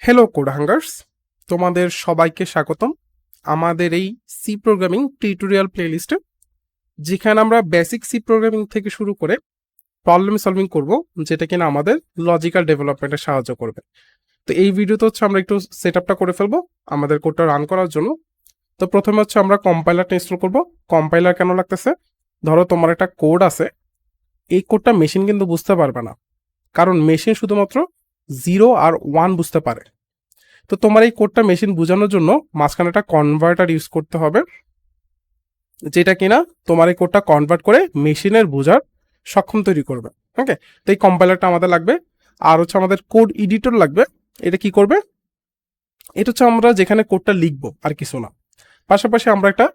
Hello code হাঙ্গার্স, তোমাদের সবাইকে স্বাগতম আমাদের এই সি প্রোগ্রামিং টিউটোরিয়াল প্লেলিস্টে, যেখানে আমরা বেসিক সি প্রোগ্রামিং থেকে শুরু করে প্রবলেম সলভিং করব, যেটা কিনা আমাদের লজিক্যাল ডেভেলপমেন্টে সাহায্য করবে। তো এই ভিডিওতে হচ্ছে আমরা একটু সেট আপটা করে ফেলবো আমাদের কোডটা রান করার জন্য। তো প্রথমে হচ্ছে আমরা কম্পাইলারটা ইনস্টল করব। কম্পাইলার কেন লাগতেছে? ধরো তোমার একটা কোড আছে, এই কোডটা মেশিন কিন্তু বুঝতে পারবে না, কারণ মেশিন শুধুমাত্র 0 আর 1 বুঝতে পারে। তো তোমার এই কোডটা মেশিন বোঝানোর জন্য মাঝখানে একটা কনভার্টার ইউজ করতে হবে, যেটা কিনা তোমার এই কোডটা কনভার্ট করে মেশিনের বোঝার সক্ষম তৈরি করবে। ওকে, তো এই কম্পাইলারটা আমাদের লাগবে। আর হচ্ছে আমাদের কোড এডিটর লাগবে। এটা কি করবে? এটা হচ্ছে আমরা যেখানে কোডটা লিখবো, আর কিছু না। পাশাপাশি আমরা একটা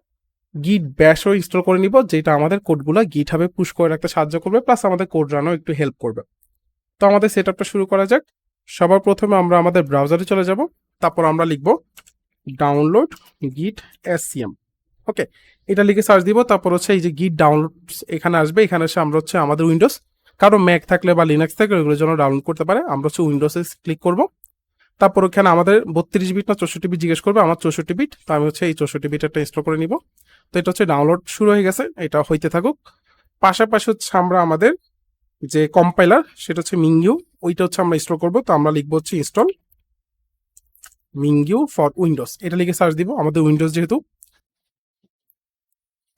গিট ব্যাশও ইনস্টল করে নিব, যেটা আমাদের কোডগুলো গিট হাবে পুশ করে রাখতে সাহায্য করবে, প্লাস আমাদের কোড রানও একটু হেল্প করবে। তো আমাদের সেট আপটা শুরু করা যাক। সবার প্রথমে আমরা আমাদের ব্রাউজারে চলে যাব। তারপর আমরা লিখব ডাউনলোড গিট এসসিএম। ওকে, এটা লিখে সার্চ দিব। তারপর হচ্ছে এই যে গিট ডাউনলোড এখানে আসবে। এখানে এসে আমরা হচ্ছে আমাদের উইন্ডোজ, কারো ম্যাক থাকলে বা লিনাক্স থাকলে ওইগুলোর জন্য ডাউনলোড করতে পারে। আমরা হচ্ছে উইন্ডোজে ক্লিক করব। তারপর ওখানে আমাদের 32 বিট না 64 বিট জিজ্ঞেস করবে। আমার 64 বিট, তো আমি হচ্ছে এই 64 বিট একটা ইনস্টল করে নিব। তো এটা হচ্ছে ডাউনলোড শুরু হয়ে গেছে, এটা হইতে থাকুক। পাশাপাশি হচ্ছে আমরা আমাদের যে কম্পাইলার, সেটা হচ্ছে মিংইউ, ওইটা হচ্ছে আমরা ইনস্টল করব। তো আমরা লিখবো হচ্ছে ইনস্টল মিংইউ ফর উইন্ডোজ, এটা লিখে সার্চ দিব, আমাদের উইন্ডোজ যেহেতু।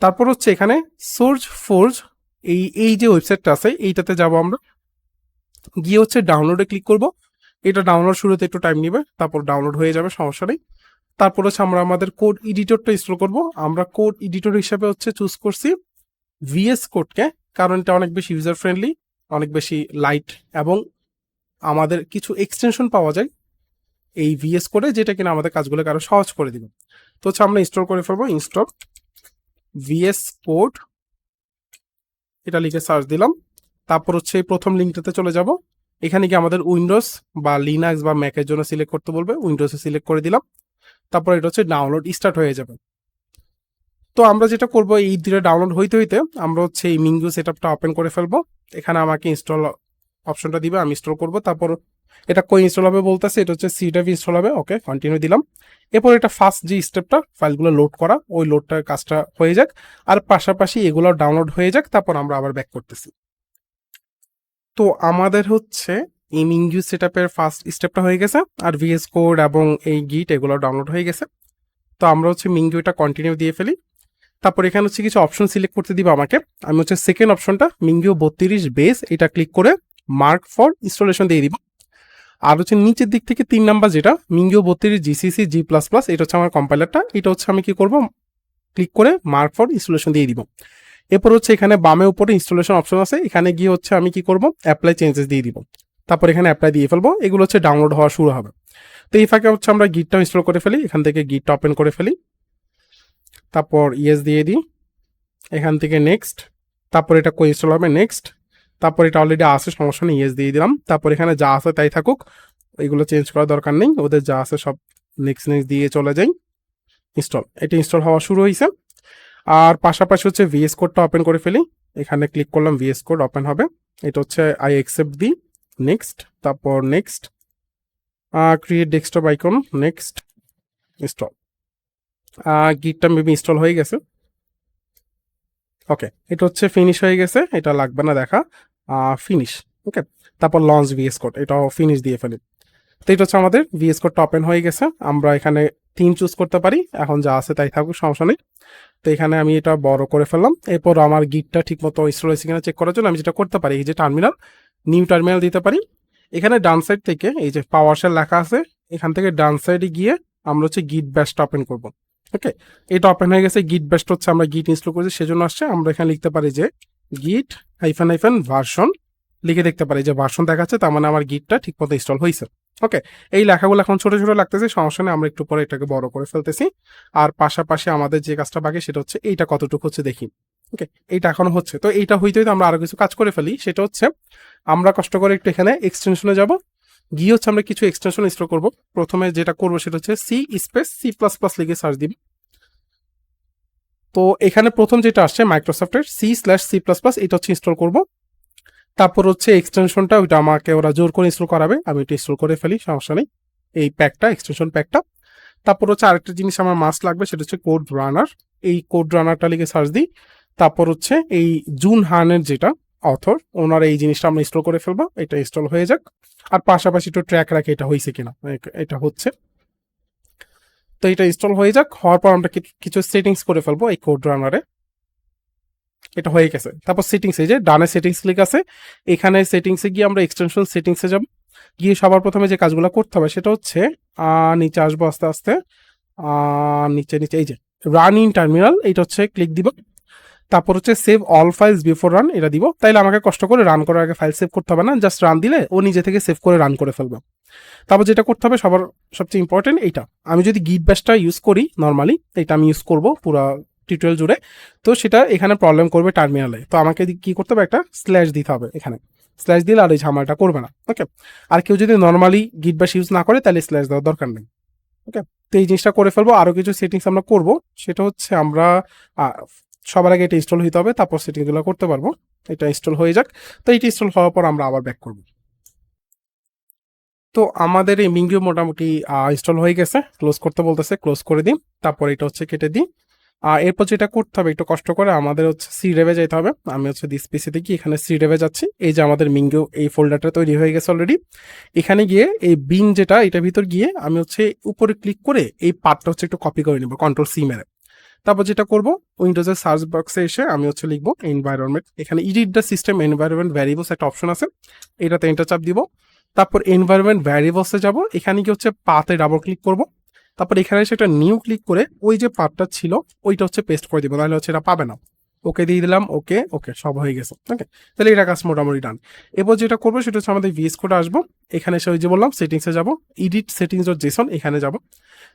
তারপর হচ্ছে এখানে সোর্স ফোর্জ, এই এই যে ওয়েবসাইটটা আছে, এইটাতে যাব আমরা। গিয়ে হচ্ছে ডাউনলোডে ক্লিক করব। এটা ডাউনলোড শুরুতে একটু টাইম নেবে, তারপর ডাউনলোড হয়ে যাবে, সমস্যা নেই। তারপর হচ্ছে আমরা আমাদের কোড এডিটরটা ইনস্টল করব। আমরা কোড এডিটর হিসাবে হচ্ছে চুজ করছি ভিএস কোডকে, কারণ এটা অনেক বেশি ইউজার ফ্রেন্ডলি, অনেক বেশি লাইট, এবং আমাদের কিছু এক্সটেনশন পাওয়া যায় এই ভিএস কোডে, যেটা কিনা আমাদের কাজগুলোকে আরো সহজ করে দিবে। তো হচ্ছে আমরা ইনস্টল করে ফেলবো ইনস্টল ভিএস কোড, এটা লিখে সার্চ দিলাম। তারপর হচ্ছে প্রথম লিঙ্কটাতে চলে যাব। এখানে কি আমাদের উইন্ডোজ বা লিনাক্স বা ম্যাকের জন্য সিলেক্ট করতে বলবে, উইন্ডোজে সিলেক্ট করে দিলাম। তারপর এটা হচ্ছে ডাউনলোড স্টার্ট হয়ে যাবে। তো আমরা যেটা করব, এই দুটো ডাউনলোড হইতে হইতে আমরা হচ্ছে এই মিংইউ সেটআপটা ওপেন করে ফেলবো। এখানে আমাকে ইনস্টল অপশনটা দিবে, আমি ইনস্টল করব। তারপর এটা কই ইনস্টল হবে বলতেছে, এটা হচ্ছে সিডাবি ইনস্টল হবে। ওকে, কন্টিনিউ দিলাম। এরপর এটা ফার্স্ট যে স্টেপটা, ফাইলগুলো লোড করা, ওই লোডটার কাজটা হয়ে যাক, আর পাশাপাশি এগুলো ডাউনলোড হয়ে যাক। তারপর আমরা আবার ব্যাক করতেছি। তো আমাদের হচ্ছে এই মিংইউ সেটআপের ফার্স্ট স্টেপটা হয়ে গেছে, আর ভিএস কোড এবং এই গিট এগুলো ডাউনলোড হয়ে গেছে। তো আমরা হচ্ছে মিংইউটা কন্টিনিউ দিয়ে ফেলি। তারপর এখানে হচ্ছে কিছু অপশন সিলেক্ট করতে দিবে আমাকে। আমি হচ্ছে সেকেন্ড অপশনটা মিংইউ 32 বেস, এটা ক্লিক করে মার্ক ফর ইনস্টলেশন দিয়ে দিব। আর হচ্ছে নিচের দিক থেকে 3 নাম্বার যেটা মিংইউ 32 জিসিসি G++, এটা হচ্ছে আমার কম্পাইলারটা, এটা হচ্ছে আমি কি করব, ক্লিক করে মার্ক ফর ইনস্টলেশন দিয়ে দিব। এরপর হচ্ছে এখানে বামে উপরে ইনস্টলেশন অপশন আছে, এখানে গিয়ে হচ্ছে আমি কি করব, অ্যাপ্লাই চেঞ্জেস দিয়ে দিব। তারপর এখানে অ্যাপ্লাই দিয়ে ফেলবো, এগুলো হচ্ছে ডাউনলোড হওয়া শুরু হবে। তো এই ফাঁকে হচ্ছে আমরা গিটটা ইনস্টল করে ফেলি, এখান থেকে গিটটা ওপেন করে ফেলি। তারপর ইয়েস দিয়ে দিই, এখান থেকে নেক্সট। তারপর এটা কো ইনস্টল হবে, নেক্সট। তারপর এটা অলরেডি আছে, সমস্যা নেই, ইয়েস দিয়ে দিলাম। তারপর এখানে যা আছে তাই থাকুক, এগুলো চেঞ্জ করার দরকার নেই, ওদের যা আছে সব নেক্সট নেক্সট দিয়ে চলে যাই। ইনস্টল, এটা ইনস্টল হওয়া শুরু হয়েছে। আর পাশাপাশি হচ্ছে ভিএস কোডটা ওপেন করে ফেলি, এখানে ক্লিক করলাম, ভিএস কোড ওপেন হবে। এটা হচ্ছে আই অ্যাকসেপ্ট দি, নেক্সট। তারপর next, create desktop icon, next, install. গিটটা মেবি ইনস্টল হয়ে গেছে। ওকে, এটা হচ্ছে ফিনিশ হয়ে গেছে, এটা লাগবে না দেখা, ফিনিশ। ওকে, তারপর লঞ্চ ভিএস কোড, এটাও ফিনিশ দিয়ে ফেলি। তো এটা হচ্ছে আমাদের ভিএস কোডটা ওপেন হয়ে গেছে। আমরা এখানে থিম চুজ করতে পারি, এখন যা আছে তাই থাকুক, সমস্যা নেই। তো এখানে আমি এটা বড় করে ফেললাম। এরপর আমার গিটটা ঠিক মতো ইনস্টল হয়েছে কিনা চেক করার জন্য আমি যেটা করতে পারি, এই যে টার্মিনাল, নিউ টার্মিনাল দিতে পারি। এখানে ডান সাইড থেকে এই যে পাওয়ারশেল লেখা আছে, এখান থেকে ডান সাইডে গিয়ে আমরা হচ্ছে গিট ব্যাশটা ওপেন করব। ওকে, এটা ওপেন হয়ে গেছে। গিট ব্যাশটা হচ্ছে আমরা গিট ইনস্টল করেছি সেজন্য আসছে। আমরা এখানে লিখতে পারি যে গিট হাইফেন হাইফেন ভার্সন, লিখে দেখতে পারি যে ভার্সন দেখাচ্ছে, তার মানে আমার গিটটা ঠিক মতো ইনস্টল হয়েছে। ওকে, এই লেখাগুলো এখন ছোট ছোট লাগতেছে, সমস্যা নেই, আমরা একটু পরে এটাকে বড় করে ফেলতেছি। আর পাশাপাশি আমাদের যে কাজটা বাকি সেটা হচ্ছে এইটা কতটুকু হচ্ছে দেখি। ওকে, এইটা এখনো হচ্ছে। তো এইটা হইতে হইতে আমরা আরো কিছু কাজ করে ফেলি, সেটা হচ্ছে আমরা কষ্ট করে একটু এখানে এক্সটেনশনে যাব। গিয়ে হচ্ছে আমরা কিছু এক্সটেনশন ইনস্টল করব। প্রথমে যেটা করবো সেটা হচ্ছে সি স্পেস C++ লিখে সার্চ দিবি। তো এখানে প্রথম যেটা আসছে মাইক্রোসফটের C/C++, এটা হচ্ছে ইনস্টল করব। তারপর হচ্ছে এক্সটেনশনটা, ওইটা আমাকে ওরা জোর করে ইনস্টল করাবে, আমি এটা ইনস্টল করে ফেলি, সমস্যা নেই। এই প্যাকটা, এক্সটেনশন প্যাকটা। তারপর হচ্ছে আরেকটা জিনিস আমার মাস্ট লাগবে, সেটা হচ্ছে কোড রানার। এই কোড রানারটা লিখে সার্চ দিই। তারপর হচ্ছে এই জুন হানের যেটা অথর, ওনার এই জিনিসটা আমরা ইনস্টল করে ফেলবো, এটা ইনস্টল হয়ে যাক। আর পাশাপাশি একটু ট্র্যাক রাখে এটা হয়েছে কিনা, এটা হচ্ছে। তো এটা ইনস্টল হয়ে যাক, হওয়ার পর আমরা কিছু সেটিংস করে ফেলবো এই কোড রানারে। এটা হয়ে গেছে। তারপর সেটিংস, এই যে ডানে সেটিংস ক্লিক আছে, এখানে সেটিংসে গিয়ে আমরা এক্সটেনশন সেটিংসে যাব। গিয়ে সবার প্রথমে যে কাজগুলো করতে হবে সেটা হচ্ছে নিচে আসবো আস্তে আস্তে, নিচে নিচে এই যে রান ইন টার্মিনাল, এটা হচ্ছে ক্লিক দিব। তারপর হচ্ছে save all files before run, এটা দিব। তাইলে আমাকে কষ্ট করে রান করার আগে ফাইল সেভ করতে হবে না, জাস্ট রান দিলে ও নিজে থেকে সেভ করে রান করে ফেলবে। তারপর যেটা করতে হবে সবার সবচেয়ে ইম্পর্টেন্ট এইটা, আমি যদি গিট ব্যাশটা ইউজ করি নর্মালি, এটা আমি ইউজ করব পুরো টিউটোরিয়াল জুড়ে, তো সেটা এখানে প্রবলেম করবে টার্মিনালে। তো আমাকে কি করতে হবে, একটা স্ল্যাশ দিতে হবে এখানে, স্ল্যাশ দিলে আর এই ঝামেলাটা করবে না। ওকে, আর কেউ যদি নর্মালি গিট ব্যাশ ইউজ না করে তাহলে স্ল্যাশ দেওয়ার দরকার নেই। ওকে, তো এই জিনিসটা করে ফেলবো। আরো কিছু সেটিংস আমরা করব, সেটা হচ্ছে আমরা সবার আগে এটা ইনস্টল হতে হবে, তারপর সেটিংসগুলো করতে পারবো। এটা ইনস্টল হয়ে যাক। তো এটা ইনস্টল হওয়ার পর আমরা আবার ব্যাক করব। তো আমাদের এই মিঙ্গিও মোটামুটি ইনস্টল হয়ে গেছে, ক্লোজ করতে বলতেছে, ক্লোজ করে দিই। তারপর এটা হচ্ছে কেটে দিই। এরপর যেটা করতে হবে, একটু কষ্ট করে আমাদের হচ্ছে সি ড্রাইভে যেতে হবে। আমি হচ্ছে দিস পিসিতে গিয়ে এখানে সি ড্রাইভে যাচ্ছি। এই যে আমাদের মিঙ্গিও এই ফোল্ডারটা তৈরি হয়ে গেছে অলরেডি। এখানে গিয়ে এই বিন যেটা, এটার ভিতর গিয়ে আমি হচ্ছে উপরে ক্লিক করে এই পার্টটা হচ্ছে একটু কপি করে নিব, কন্ট্রোল সি মেরে। তারপর যেটা করব, উইন্ডোজের সার্চ বক্সে এসে আমি হচ্ছে লিখবো এনভায়রনমেন্ট, এখানে edit the system environment variables একটা অপশন আছে, এটাতে এন্টার চাপ দিব। তারপর এনভায়রনমেন্ট ভ্যারিয়েবলসে যাব, এখানে কি হচ্ছে পাতে ডাবল ক্লিক করব। তারপর এখানে এসে একটা নিউ ক্লিক করে ওই যে পার্টটা ছিল ওইটা হচ্ছে পেস্ট করে দিব, তাহলে হচ্ছে এটা পাবে না। ওকে দিয়ে দিলাম, ওকে ওকে, সব হয়ে গেছে। ওকে, তাহলে এটা কাজ মোটামুটি ডান। এরপর যেটা করবো সেটা হচ্ছে আমাদের ভিএস কোডে আসবো, এখানে এসে ওই যে বললাম সেটিংসে যাব, এডিট সেটিংস ডট জেসন, এখানে যাব।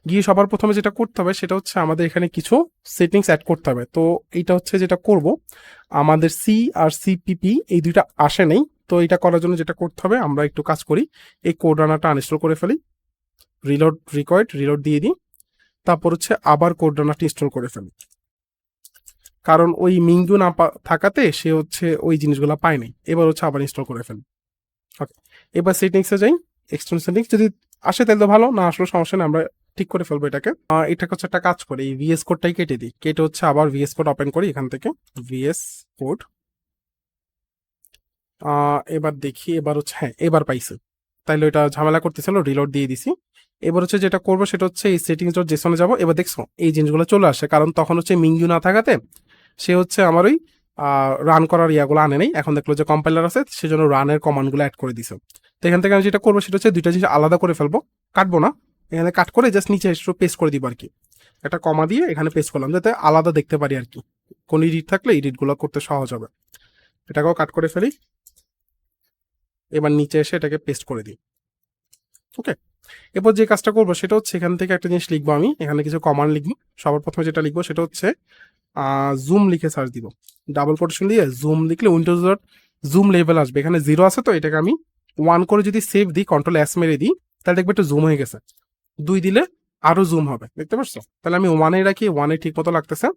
গিয়ে সবার প্রথমে যেটা করতে হবে সেটা হচ্ছে আমাদের এখানে কিছু সেটিংস অ্যাড করতে হবে। তো এইটা হচ্ছে যেটা করব, আমাদের সি আর সিপিপি এই দুইটা আসে নেই। তো এটা করার জন্য যেটা করতে হবে, আমরা একটু কাজ করি, এই কোড রানারটা আনইনস্টল করে ফেলি, রিলোড রিকোয়ার্ড রিলোড দিয়ে দিই। তারপর হচ্ছে আবার কোড রানারটি ইনস্টল করে ফেলি, কারণ ওই মিঙ্গু না থাকাতে সে হচ্ছে ওই জিনিসগুলো পায়নি। এবার হচ্ছে আবার ইনস্টল করে ফেলি। ওকে, এবার সেটিংসে যাই, এক্সটেনশন সেটিংস যদি আসে তাহলে তো ভালো, না আসলে সমস্যা নেই, আমরা ঠিক করে ফেলবো এটাকে। এটাকে হচ্ছে একটা কাজ করি, এই ভিএস কোডটাই কেটে দিই, কেটে হচ্ছে আবার ভিএস কোড ওপেন করি এখান থেকে, ভিএস কোড। এবার দেখি, এবার হচ্ছে হ্যাঁ এবার পাইছে, তাইলে ওইটা ঝামেলা করতেছিল, রিলোড দিয়ে দিছি। এবার হচ্ছে যেটা করবো সেটা হচ্ছে এই সেটিংস ডট জেসনে যাবো। এবার দেখছো এই জিনিসগুলো চলে আসে, কারণ তখন হচ্ছে মিঙ্গু না থাকাতে সে হচ্ছে আমার ওই রান করার ইয়াগুলো আনে নেই। এখন দেখলো যে কম্পাইলার আছে, সেজন্য রানের কমান্ডগুলো অ্যাড করে দিছে। তো এখান থেকে আমি যেটা করবো সেটা হচ্ছে দুইটা জিনিস আলাদা করে ফেলবো, কাটবো না, এখানে কাট করে জাস্ট নিচে একটু পেস্ট করে দিব আর কি, একটা কমা দিয়ে এখানে পেস্ট করলাম যাতে আলাদা দেখতে পারি আর কি, কোন এডিট থাকলে এডিটগুলো করতে সহজ হবে। এটাকেও কাট করে ফেলি, এবার নিচে এসে এটাকে পেস্ট করে দিই। ওকে, এরপর যে কাজটা করবো সেটা হচ্ছে এখান থেকে একটা জিনিস লিখবো, আমি এখানে কিছু কমান্ড লিখবো। সবার প্রথমে যেটা লিখবো সেটা হচ্ছে জুম লিখে সার্চ দিব, ডাবল কোটেশন দিয়ে জুম লিখলে উইন্ডোজ ডট জুম লেভেল আসবে, এখানে 0 আছে, তো এটাকে আমি 1 করে যদি সেভ দিই, কন্ট্রোল এস মেরে দিই, তাহলে দেখবে একটু জুম হয়ে গেছে। 2 দিলে আরো জুম হবে, দেখতে পাচ্ছ? তাহলে আমি 1-এ রাখি, 1-এ ঠিক মতো লাগতেছে।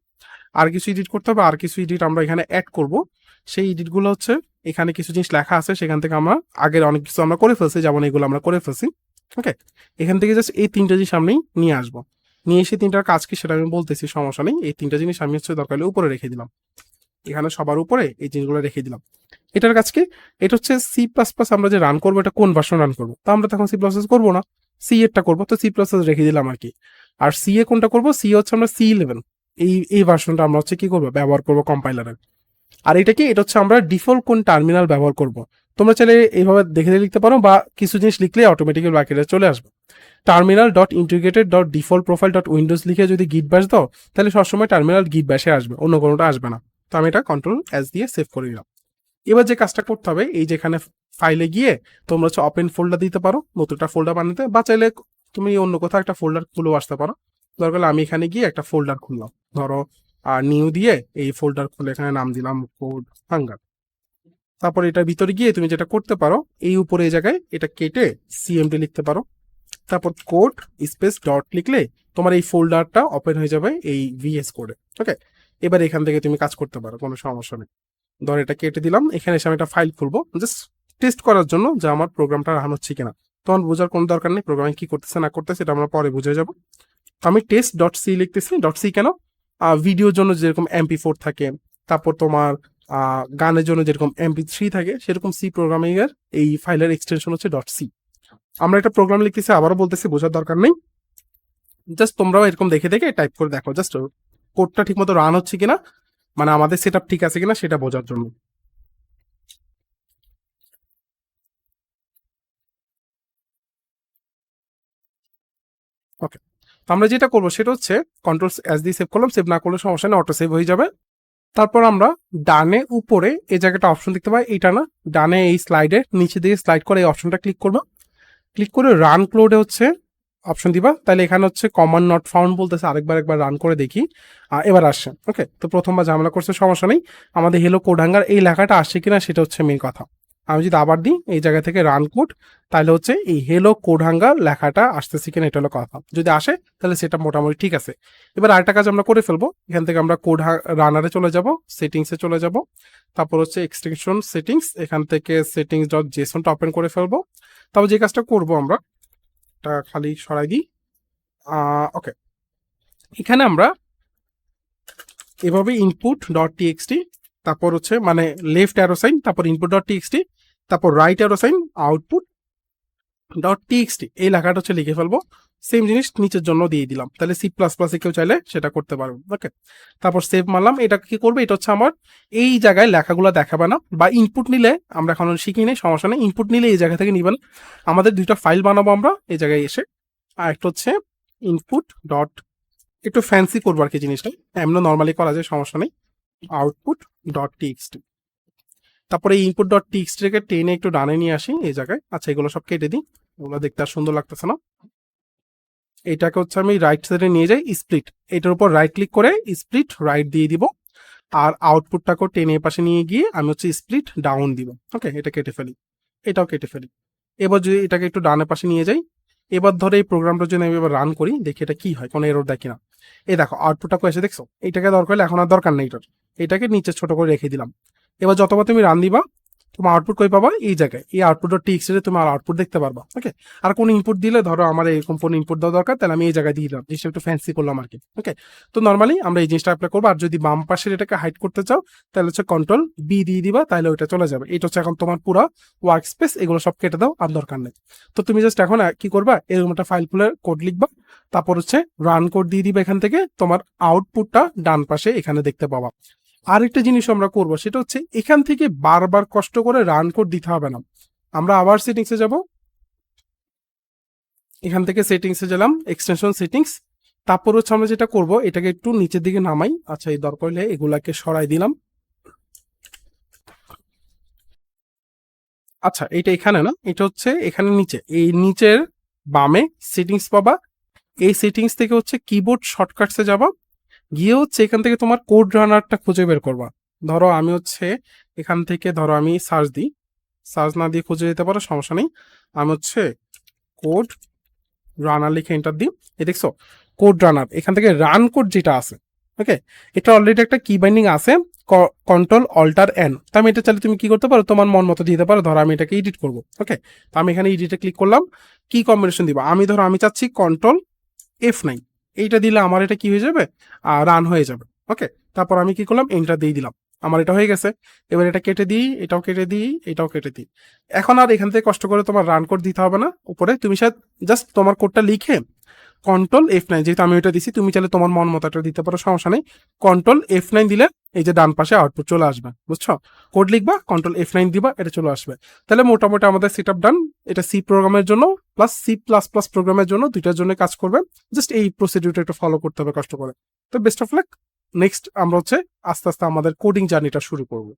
আর কিছু এডিট করতে হবে, আর কিছু এডিট আমরা এখানে অ্যাড করব। সেই এডিটগুলো হচ্ছে এখানে কিছু জিনিস লেখা আছে, সেখান থেকে আমরা আগের অনেক কিছু আমরা করে ফেলছি, যেমন এগুলো আমরা করে ফেলছি। ওকে, এখান থেকে জাস্ট এই 3টা জিনিস আমি নিয়ে আসবো, নিয়ে এসে 3টার কাজ কি সেটা আমি বলতেছি, সমস্যা নেই। এই 3টা জিনিস আমি হচ্ছে দরকার হলে উপরে রেখে দিলাম, এখানে সবার উপরে এই জিনিসগুলো রেখে দিলাম। এটার কাজ কি, এটা হচ্ছে সি প্লাস প্লাস আমরা যে রান করবো, এটা কোন ভার্সন রান করবো, তো আমরা তখন সি প্লাস প্লাস করবো না, সি এরটা করবো, তো সি প্লাস প্লাস রেখে দিলাম আর কি। আর সি এ কোনটা করবো, সি হচ্ছে আমরা C11 এই ভার্সনটা আমরা হচ্ছে কি করবো, ব্যবহার করবো কম্পাইলারের। আর এটা কি, এটা হচ্ছে আমরা ডিফল্ট কোন টার্মিনাল ব্যবহার করব। তোমরা চাইলে এইভাবে দেখে লিখতে পারো, বা কিছু জিনিস লিখলে অটোমেটিক্যালি বাকিটা চলে আসবে। Terminal dot integrated dot default profile dot Windows লিখে যদি গিট ব্যাশ দাও, তাহলে সবসময় টার্মিনাল গিট ব্যাশে আসবে, অন্য কোনোটা আসবে না। তো আমি এটা কন্ট্রোল এস দিয়ে সেভ করে দিলাম। এবার যে কাজটা করতে হবে, এই যেখানে ফাইলে গিয়ে তোমরা হচ্ছে ওপেন ফোল্ডার দিতে পারো, নতুনটা ফোল্ডার বানাতে, বা চাইলে তুমি অন্য কোথাও একটা ফোল্ডার খুলেও আসতে পারো। দরকার হলে আমি এখানে গিয়ে একটা ফোল্ডার খুললাম, ধরো নিউ দিয়ে এই ফোল্ডার খুলে এখানে নাম দিলাম কোড হাঙ্গার। তারপর এটার ভিতরে গিয়ে তুমি যেটা করতে পারো, এই উপরে এই জায়গায় এটা কেটে সিএমডি লিখতে পারো, তারপর কোড স্পেস ডট লিখলে তোমার এই ফোল্ডারটা ওপেন হয়ে যাবে এই ভিএস কোডে। ওকে, এবার এখান থেকে তুমি কাজ করতে পারো, কোনো সমস্যা নেই। ধর এটা কেটে দিলাম, এখানে এসে আমি একটা ফাইল খুলবো জাস্ট টেস্ট করার জন্য যে আমার প্রোগ্রামটা রান হচ্ছে কিনা। তোমার বোঝার কোনো দরকার নেই, প্রোগ্রামিং কি করতেছে না করতেছে এটা আমরা পরে বুঝে যাব। তো আমি টেস্ট ডট সি লিখতেছি। ডট সি কেন? ভিডিওর জন্য যেরকম MP4 থাকে, তারপর তোমার গানের জন্য যেরকম MP3 থাকে, সেরকম সি প্রোগ্রামিং এর এই ফাইলের এক্সটেনশন হচ্ছে ডট সি। আমরা একটা প্রোগ্রাম লিখতেছি, আবারও বলতেছি, বোঝার দরকার নেই, জাস্ট তোমরাও এরকম দেখে দেখে টাইপ করে দেখো, জাস্ট কোডটা ঠিকমতো রান হচ্ছে কিনা, মানে আমাদের সেট ঠিক আছে কিনা সেটা বোঝার জন্য। ওকে, তো আমরা যেটা করবো সেটা হচ্ছে কন্ট্রোল এস দিয়ে সেভ করলাম, সেভ না করলে সমস্যা নেই, অটো সেভ হয়ে যাবে। তারপর আমরা ডানে উপরে এই জায়গাটা অপশন দেখতে পাই, এটা না, ডানে এই স্লাইডের নিচে দিয়ে স্লাইড করে এই অপশনটা ক্লিক করবো, ক্লিক করে রান ক্লোডে হচ্ছে অপশন দিবা। তাহলে এখানে হচ্ছে কমান্ড নট ফাউন্ড বলতেছে, একবার রান করে দেখি, এবার আসছে। ওকে, তো প্রথমবার ঝামেলা করছে, সমস্যা নেই, আমাদের হেলো কোডাঙ্গার এই লেখাটা আসছে কিনা সেটা হচ্ছে মেন কথা। আমি যদি আবার দিই এই জায়গা থেকে রান কোড, তাহলে হচ্ছে এই হেলো কোডাঙ্গার লেখাটা আসতেছে কিনা এটা হলো কথা। যদি আসে তাহলে সেটা মোটামুটি ঠিক আছে। এবার আরেকটা কাজ আমরা করে ফেলবো, এখান থেকে আমরা কোড রানারে চলে যাব, সেটিংসে চলে যাব, তারপর হচ্ছে এক্সটেনশন সেটিংস, এখান থেকে সেটিংস ডট জেসনটা ওপেন করে ফেলবো। তারপর যে কাজটা করবো আমরা, এটা খালি সরাই দিই। ওকে, এখানে আমরা এভাবে ইনপুট ডট টিএক্সটি, তারপর হচ্ছে মানে লেফট অ্যারো সাইন, তারপর ইনপুট ডট টিএক্সটি, তারপর right arrow sign, output dot TXT এই লেখাটা হচ্ছে লিখে ফেলবো। সেম জিনিস নিচের জন্য দিয়ে দিলাম, তাহলে সি প্লাস প্লাসে কেউ চাইলে সেটা করতে পারবে। ওকে, তারপর সেভ মারলাম। এটা কি করবে, এটা হচ্ছে আমার এই জায়গায় লেখাগুলো দেখাবে না, বা ইনপুট নিলে আমরা এখন শিখি নেই, সমস্যা নেই, ইনপুট নিলে এই জায়গা থেকে নিবেন। আমাদের দুইটা ফাইল বানাবো আমরা এই জায়গায় এসে, আর একটা হচ্ছে ইনপুট ডট, একটু ফ্যান্সি করবো আর কি জিনিসটা, এমন নর্মালি করা যায়, সমস্যা নেই, আউটপুট ডট টিএক্সটি। তারপরে এই ইনপুট ডট টিএক্সটিকে টেনে একটু ডানে নিয়ে আসি এই জায়গায়। আচ্ছা, এগুলো সব কেটে দিই, ওগুলো দেখতে আর সুন্দর লাগতেছে না। এটাকে হচ্ছে আমি রাইট সাইডে নিয়ে যাই, স্প্লিট, এটার উপর রাইট ক্লিক করে স্প্লিট রাইট দিয়ে দিব, আর আউটপুটটাকেও টেনে পাশে নিয়ে গিয়ে আমি হচ্ছে স্প্লিট ডাউন দিব। ওকে, এটা কেটে ফেলি, এটাও কেটে ফেলি। এবার যদি এটাকে একটু ডানে পাশে নিয়ে যাই, এবার ধরে এই প্রোগ্রামটা যদি আমি এবার রান করি, দেখি এটা কি হয়, কোনো এরর দেখি না। এই দেখো আউটপুটটা এসে দেখছো, এটাকে দরকার হলে এখন আর দরকার নেই এটার, এটাকে নিচে ছোট করে রেখে দিলাম। এবার যতবার তুমি রান দিবা, তোমার আউটপুট কই পাবা, এই জায়গায়, এই আউটপুট ডট টিএক্সটি তুমি আর আউটপুট দেখতে পারবা। ওকে, আর কোনো ইনপুট দিলে, ধরো আমার এরকম কোনো ইনপুট দেওয়া দরকার, তাহলে আমি এই জায়গায় দিয়ে দিলাম, জিনিসটা একটু ফ্যান্সি করলাম আর কি। ওকে, তো নর্মালি আমরা এই জিনিসটা অ্যাপ্লাই করবো। আর যদি বাম পাশের এটাকে হাইড করতে চাও, তাহলে হচ্ছে কন্ট্রোল বি দিয়ে দিবা, তাহলে ওইটা চলে যাবে। এটা হচ্ছে এখন তোমার পুরো ওয়ার্ক স্পেস, এগুলো সব কেটে দাও, আর দরকার নেই। তো তুমি জাস্ট এখন কি করবা, এরকম একটা ফাইল খুলে কোড লিখবা, তারপর হচ্ছে রান কোড দিয়ে দিবা, এখান থেকে তোমার আউটপুটটা ডান পাশে এখানে দেখতে পাবা। আরেকটা জিনিস আমরা করব, সেটা হচ্ছে এখান থেকে বারবার কষ্ট করে রান কোড দিতে হবে না। আমরা আবার সেটিংসে যাব, এখান থেকে সেটিংসে গেলাম, এক্সটেনশন সেটিংস, তারপর হচ্ছে আমরা যেটা করব, এটাকে একটু নিচের দিকে নামাই। আচ্ছা, এই দরকার হলে এগুলাকে সরাই দিলাম। আচ্ছা, এটা এখানে না, এটা হচ্ছে এখানে নিচে, এই নিচের বামে সেটিংস পাবা। এই সেটিংস থেকে হচ্ছে কিবোর্ড শর্টকাটসে যাবা, গিয়ে হচ্ছে এখান থেকে তোমার কোড রানারটা খুঁজে বের করবা। ধরো আমি হচ্ছে এখান থেকে, ধরো আমি সার্চ দিই, সার্চ না দিয়ে খুঁজে যেতে পারো, সমস্যা নেই। আমি হচ্ছে কোড রানার লিখে এন্টার দিই, এই দেখছো কোড রানার, এখান থেকে রান কোড যেটা আছে, ওকে, এটা অলরেডি একটা কি বাইন্ডিং আছে, কন্ট্রোল অল্টার এন। তো আমি এটা চাইলে তুমি কি করতে পারো, তোমার মন মতো দিতে পারো। ধরো আমি এটাকে এডিট করবো, ওকে, তো আমি এখানে এডিটে ক্লিক করলাম, কি কম্বিনেশন দিব, আমি ধরো আমি চাচ্ছি কন্ট্রোল F9, এইটা দিলে আমার এটা কি হয়ে যাবে, রান হয়ে যাবে। ওকে, তারপর আমি কি করলাম, এন্টার দিয়ে দিলাম, আমার এটা হয়ে গেছে। এবার এটা কেটে দিই, এটাও কেটে দিই, এটাও কেটে দিই। এখন আর এখান থেকে কষ্ট করে তোমার রান কোড দিতে হবে না উপরে, তুমি জাস্ট তোমার কোডটা লিখে কন্ট্রোল F9, যেহেতু আমি এটা দিছি, তুমি চাইলে তোমার মন মতো এটা দিতে পারো, সমস্যা নেই। কন্ট্রোল F9 দিলে এই যে ডান পাশে আউটপুট চলে আসবে, বুঝছো? কোড লিখবা, কন্ট্রোল F9 দিবা, এটা চলে আসবে। তাহলে মোটামুটি আমাদের সেট আপ ডান। এটা সি প্রোগ্রামের জন্য প্লাস সি প্লাস প্লাস প্রোগ্রামের জন্য, দুইটার জন্য কাজ করবে। জাস্ট এই প্রসিডিউরটা একটু ফলো করতে হবে কষ্ট করে। তো বেস্ট অফ লাক। নেক্সট আমরা হচ্ছে আস্তে আস্তে আমাদের কোডিং জার্নিটা শুরু করবো।